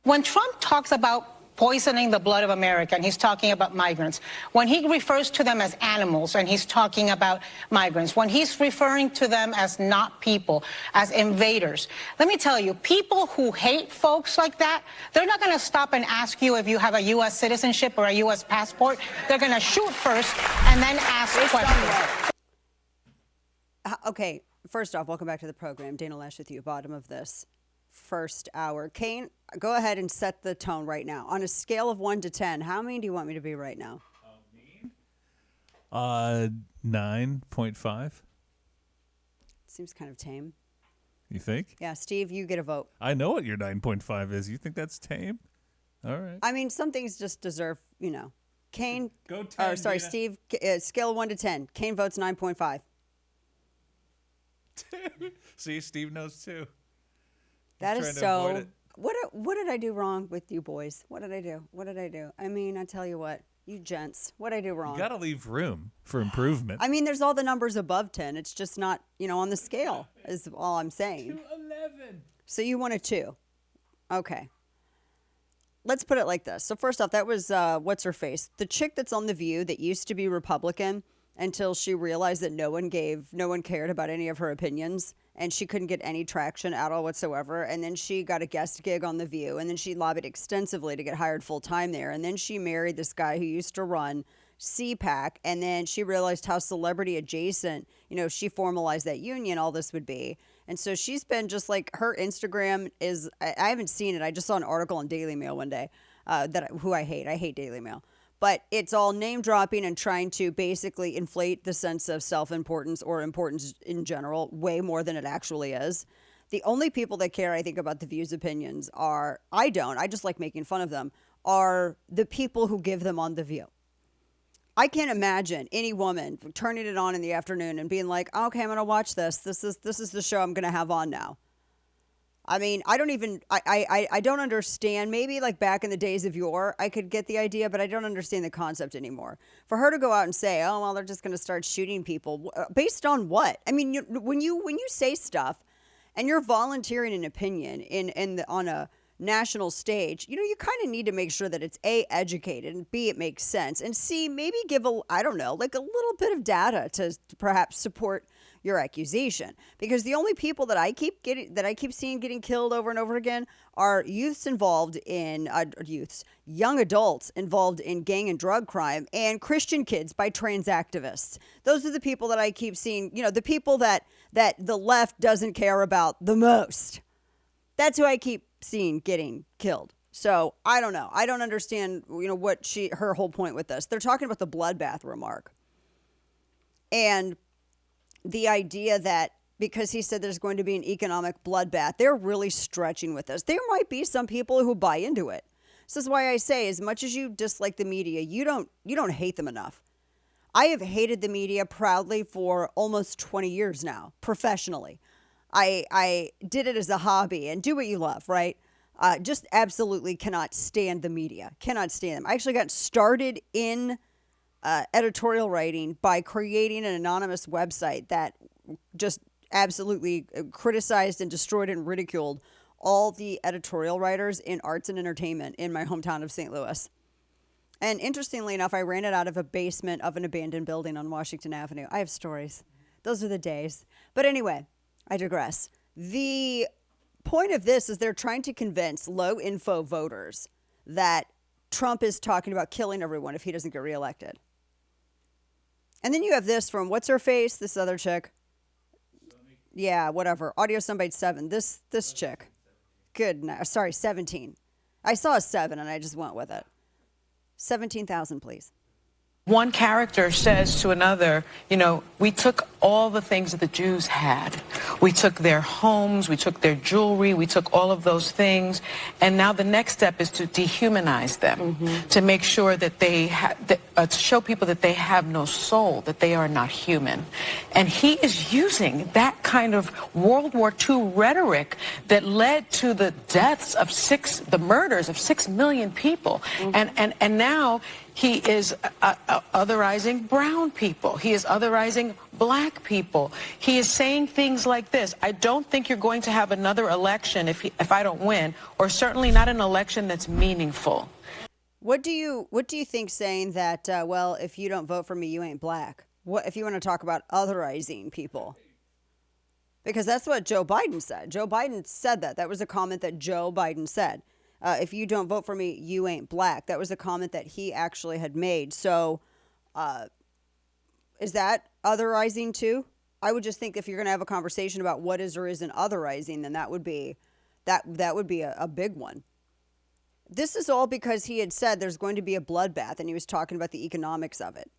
When Trump talks about poisoning the blood of America, and he's talking about migrants, when he refers to them as animals, and he's talking about migrants, when he's referring to them as not people, as invaders, let me tell you, people who hate folks like that, they're not going to stop and ask you if you have a U.S. citizenship or a U.S. passport. They're going to shoot first and then ask questions. Okay, first off, welcome back to the program. Dana Loesch with you, bottom of this first hour. Kane, go ahead and set the tone right now. On a scale of 1 to 10, how mean do you want me to be right now? Mean? 9.5. Seems kind of tame. You think? Yeah, Steve, you get a vote. I know what your 9.5 is. You think that's tame? All right. I mean, some things just deserve, you know. Kane, Go 10, or sorry, Dana. Steve, scale of 1 to 10. Kane votes 9.5. See, Steve knows too. That He's is trying to avoid so. it. What did I do wrong with you boys? What did I do? What did I do? I mean, I tell you what, you gents, what did I do wrong? You gotta leave room for improvement. I mean, there's all the numbers above 10. It's just not, you know, on the scale is all I'm saying. 11. So you want a 2. Okay. Let's put it like this. So first off, that was, what's her face? The chick that's on The View that used to be Republican until she realized that no one cared about any of her opinions, and she couldn't get any traction at all whatsoever. And then she got a guest gig on The View, and then she lobbied extensively to get hired full time there. And then she married this guy who used to run CPAC, and then she realized how celebrity adjacent, you know, she formalized that union, all this would be. And so she's been just like, her Instagram is, I haven't seen it. I just saw an article on Daily Mail one day who I hate. I hate Daily Mail. But it's all name dropping and trying to basically inflate the sense of self-importance or importance in general way more than it actually is. The only people that care, I think, about The View's opinions I just like making fun of them, are the people who give them on The View. I can't imagine any woman turning it on in the afternoon and being like, okay, I'm going to watch this. This is the show I'm going to have on now. I mean, I don't understand. Maybe like back in the days of yore, I could get the idea, but I don't understand the concept anymore. For her to go out and say, oh, well, they're just going to start shooting people. Based on what? I mean, when you say stuff and you're volunteering an opinion on a national stage, you know, you kind of need to make sure that it's A, educated, and B, it makes sense, and C, maybe give like a little bit of data to perhaps support your accusation. Because the only people that I keep seeing getting killed over and over again are young adults involved in gang and drug crime, and Christian kids by trans activists. Those are the people that I keep seeing, you know, the people that the left doesn't care about the most. That's who I keep seeing getting killed. So I don't know. I don't understand, you know, what her whole point with this. They're talking about the bloodbath remark. And the idea that because he said there's going to be an economic bloodbath, they're really stretching with this. There might be some people who buy into it. This is why I say, as much as you dislike the media, you don't hate them enough. I have hated the media proudly for almost 20 years now, professionally. I did it as a hobby, and do what you love, right? Just absolutely cannot stand the media. Cannot stand them. I actually got started in editorial writing by creating an anonymous website that just absolutely criticized and destroyed and ridiculed all the editorial writers in arts and entertainment in my hometown of St. Louis. And interestingly enough, I ran it out of a basement of an abandoned building on Washington Avenue. I have stories. Those are the days. But anyway, I digress. The point of this is they're trying to convince low info voters that Trump is talking about killing everyone if he doesn't get reelected. And then you have this from what's her face, this other chick. Yeah, whatever. Audio soundbite 7. This chick. Good. No, sorry, 17. I saw a 7 and I just went with it. 17,000, please. One character says to another, you know, we took all the things that the Jews had. We took their homes, we took their jewelry, we took all of those things. And now the next step is to dehumanize them, to make sure that they to show people that they have no soul, that they are not human. And he is using that kind of World War II rhetoric that led to the deaths of the murders of 6 million people. And now he is otherizing brown people. He is otherizing black people. He is saying things like this: I don't think you're going to have another election if I don't win, or certainly not an election that's meaningful. What do you think saying that, well, if you don't vote for me, you ain't black? What if you want to talk about otherizing people? Because that's what Joe Biden said. Joe Biden said that. That was a comment that Joe Biden said. If you don't vote for me, you ain't black. That was a comment that he actually had made. So is that otherizing too? I would just think if you're going to have a conversation about what is or isn't otherizing, then that would be a big one. This is all because he had said there's going to be a bloodbath, and he was talking about the economics of it.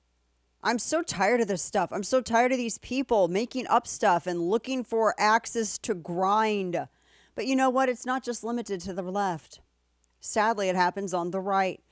I'm so tired of this stuff. I'm so tired of these people making up stuff and looking for axes to grind. But you know what? It's not just limited to the left. Sadly, it happens on the right.